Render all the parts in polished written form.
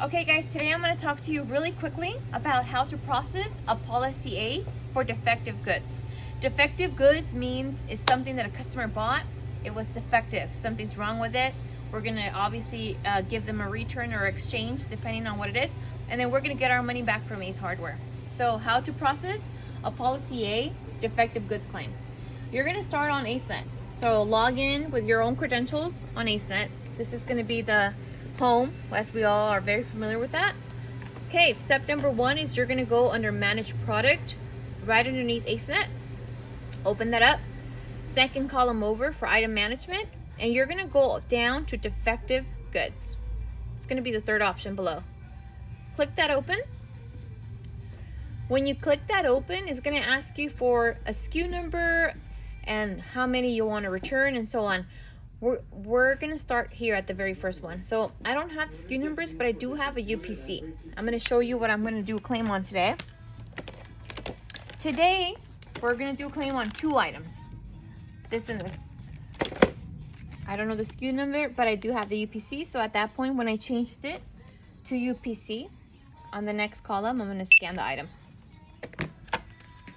Okay guys, today I'm going to talk to you really quickly about how to process a policy A for defective goods. Defective goods means it's something that a customer bought, it was defective, something's wrong with it. We're going to obviously give them a return or exchange depending on what it is, and then we're going to get our money back from Ace Hardware. So how to process a policy A defective goods claim. You're going to start on AceNet. So log in with your own credentials on AceNet. This is going to be the home, as we all are very familiar with that. Okay, step number one is you're going to go under manage product right underneath AceNet. Open that up. Second column over for item management, and you're going to go down to defective goods. It's going to be the third option below. Click that open. When you click that open, it's going to ask you for a SKU number and how many you want to return and so on. We're going to start here at the very first one. So I don't have SKU numbers, but I do have a UPC. I'm going to show you what I'm going to do a claim on today. Today, we're going to do a claim on 2 items. This and this. I don't know the SKU number, but I do have the UPC. So at that point, when I changed it to UPC, on the next column, I'm going to scan the item.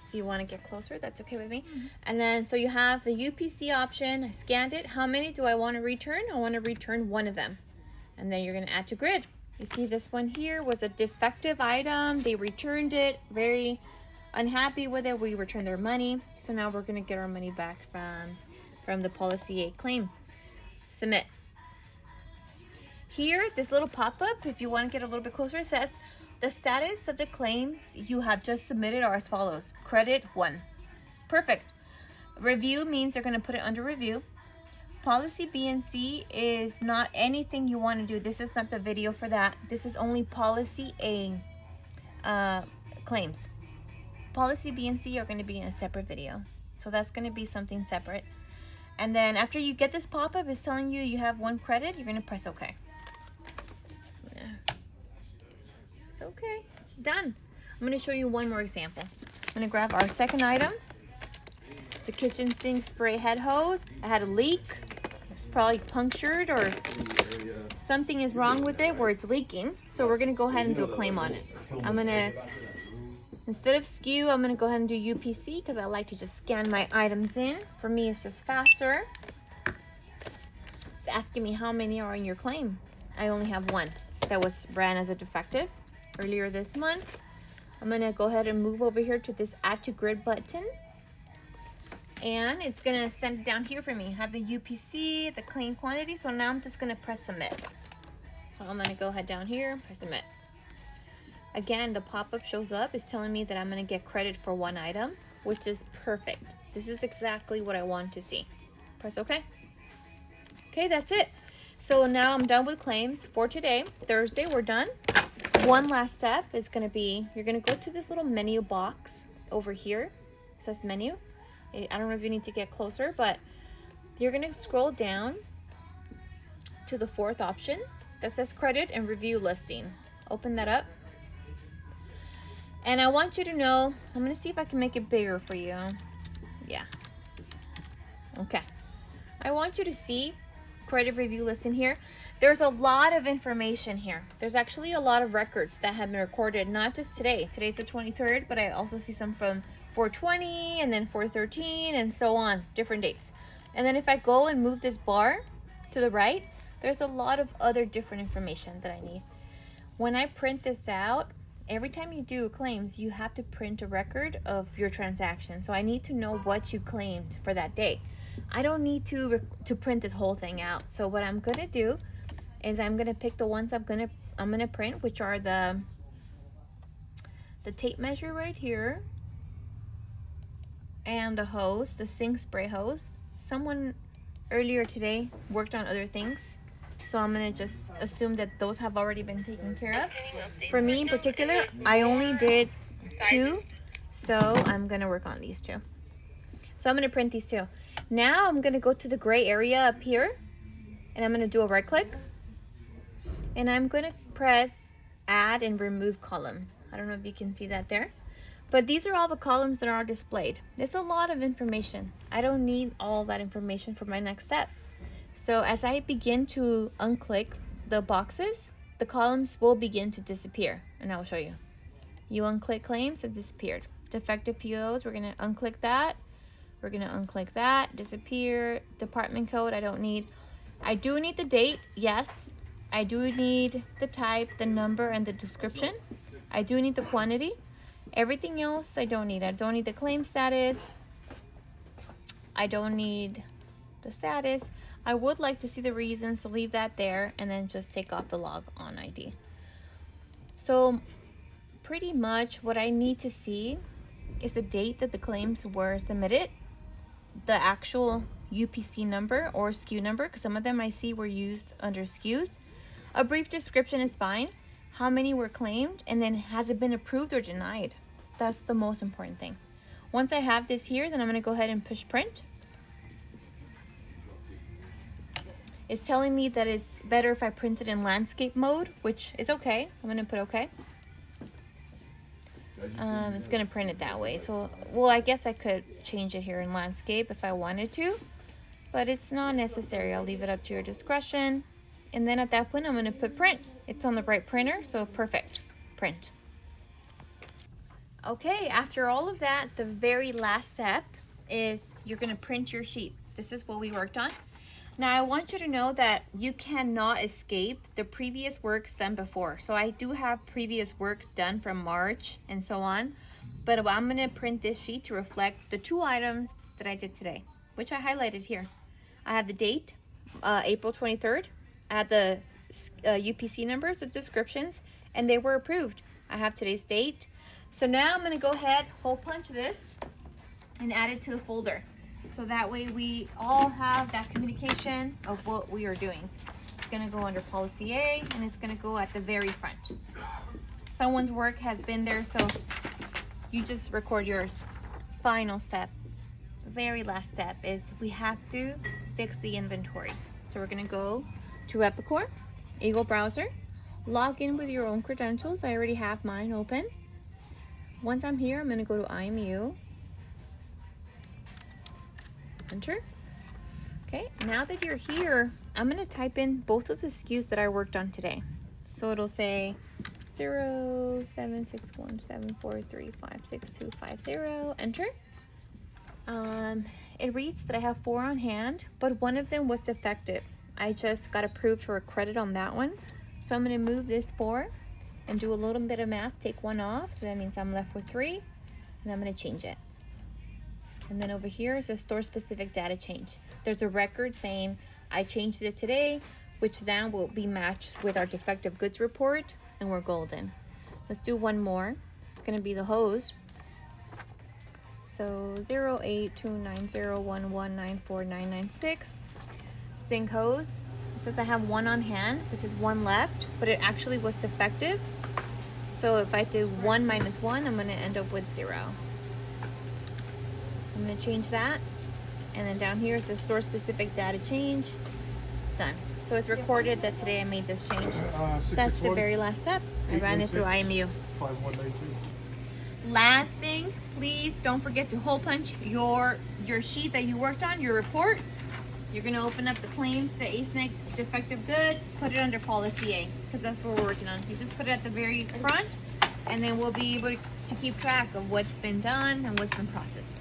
If you want to get closer, that's okay with me. And then, so you have the UPC option. I scanned it. How many do I want to return? I want to return 1 of them. And then you're going to add to grid. You see this one here was a defective item. They returned it. Very unhappy with it. We returned their money. So now we're going to get our money back from the policy A claim. Submit. Here, this little pop-up, if you want to get a little bit closer, it says, the status of the claims you have just submitted are as follows. Credit 1. Perfect. Review means they're going to put it under review. Policy B and C is not anything you want to do. This is not the video for that. This is only policy A claims. Policy B and C are going to be in a separate video. So that's going to be something separate. And then after you get this pop-up, it's telling you you have 1 credit. You're going to press OK. Okay, done. I'm going to show you one more example. I'm going to grab our second item. It's a kitchen sink spray head hose. I had a leak. It's probably punctured or something is wrong with it where it's leaking. So we're going to go ahead and do a claim on it. I'm going to, instead of SKU, I'm going to go ahead and do UPC because I like to just scan my items in. For me, it's just faster. It's asking me how many are in your claim. I only have 1 that was ran as a defective earlier this month. I'm gonna go ahead and move over here to this add to grid button, and it's gonna send it down here for me. I have the UPC, the claim quantity, so now I'm just gonna press submit. So I'm gonna go ahead down here, press submit. Again, the pop-up shows up, it's telling me that I'm gonna get credit for 1 item, which is perfect. This is exactly what I want to see. Press OK. Okay, that's it. So now I'm done with claims for today. Thursday, we're done. One last step is going to be, you're going to go to this little menu box over here. It says menu. I don't know if you need to get closer, but you're going to scroll down to the 4th option that says credit and review listing. Open that up. And I want you to know, I'm going to see if I can make it bigger for you. Yeah. Okay. I want you to see credit review listing here. There's a lot of information here. There's actually a lot of records that have been recorded, not just today. Today's the 23rd, but I also see some from 4/20 and then 4/13 and so on, different dates. And then if I go and move this bar to the right, there's a lot of other different information that I need. When I print this out, every time you do claims, you have to print a record of your transaction. So I need to know what you claimed for that day. I don't need to print this whole thing out. So what I'm gonna do is I'm gonna pick the ones I'm gonna print, which are the tape measure right here, and the hose, the sink spray hose. Someone earlier today worked on other things, so I'm gonna just assume that those have already been taken care of. For me in particular, I only did 2, so I'm gonna work on these 2. So I'm gonna print these 2. Now I'm gonna go to the gray area up here, and I'm gonna do a right click, and I'm gonna press add and remove columns. I don't know if you can see that there, but these are all the columns that are displayed. There's a lot of information. I don't need all that information for my next step. So as I begin to unclick the boxes, the columns will begin to disappear, and I'll show you. You unclick claims, it disappeared. Defective POs, we're gonna unclick that. We're gonna unclick that, disappear. Department code, I don't need. I do need the date, yes. I do need the type, the number, and the description. I do need the quantity. Everything else I don't need. I don't need the claim status. I don't need the status. I would like to see the reasons, so leave that there, and then just take off the log on ID. So pretty much what I need to see is the date that the claims were submitted, the actual UPC number or SKU number, because some of them I see were used under SKUs. A brief description is fine. How many were claimed, and then has it been approved or denied? That's the most important thing. Once I have this here, then I'm going to go ahead and push print. It's telling me that it's better if I print it in landscape mode, which is okay. I'm going to put okay. It's going to print it that way. So, well, I guess I could change it here in landscape if I wanted to, but it's not necessary. I'll leave it up to your discretion. And then at that point, I'm going to put print. It's on the right printer, so perfect. Print. Okay, after all of that, the very last step is you're going to print your sheet. This is what we worked on. Now, I want you to know that you cannot escape the previous works done before. So I do have previous work done from March and so on, but I'm going to print this sheet to reflect the 2 items that I did today, which I highlighted here. I have the date, April 23rd. I had the UPC numbers, the descriptions, and they were approved. I have today's date. So now I'm going to go ahead, hole punch this, and add it to the folder. So that way we all have that communication of what we are doing. It's going to go under policy A, and it's going to go at the very front. Someone's work has been there, so you just record yours. Final step, very last step, is we have to fix the inventory. So we're going to go to Epicor, Eagle Browser, log in with your own credentials. I already have mine open. Once I'm here, I'm going to go to IMU. Enter. Okay, now that you're here, I'm going to type in both of the SKUs that I worked on today. So it'll say 0761743562550. Enter. It reads that I have 4 on hand, but one of them was defective. I just got approved for a credit on that one. So I'm going to move this 4 and do a little bit of math, take 1 off. So that means I'm left with 3, and I'm going to change it. And then over here is a store specific data change. There's a record saying I changed it today, which then will be matched with our defective goods report, and we're golden. Let's do one more. It's going to be the hose. So 0829011949996. Sink hose. It says I have 1 on hand, which is 1 left, but it actually was defective. So if I do 1 minus 1, I'm going to end up with 0. I'm going to change that. And then down here is the store specific data change. Done. So it's recorded that today I made this change. That's the very last step. I ran it through IMU. 5192. Last thing, please don't forget to hole punch your sheet that you worked on, your report. You're going to open up the claims, the ASNIC defective goods, put it under policy A, because that's what we're working on. You just put it at the very front, and then we'll be able to keep track of what's been done and what's been processed.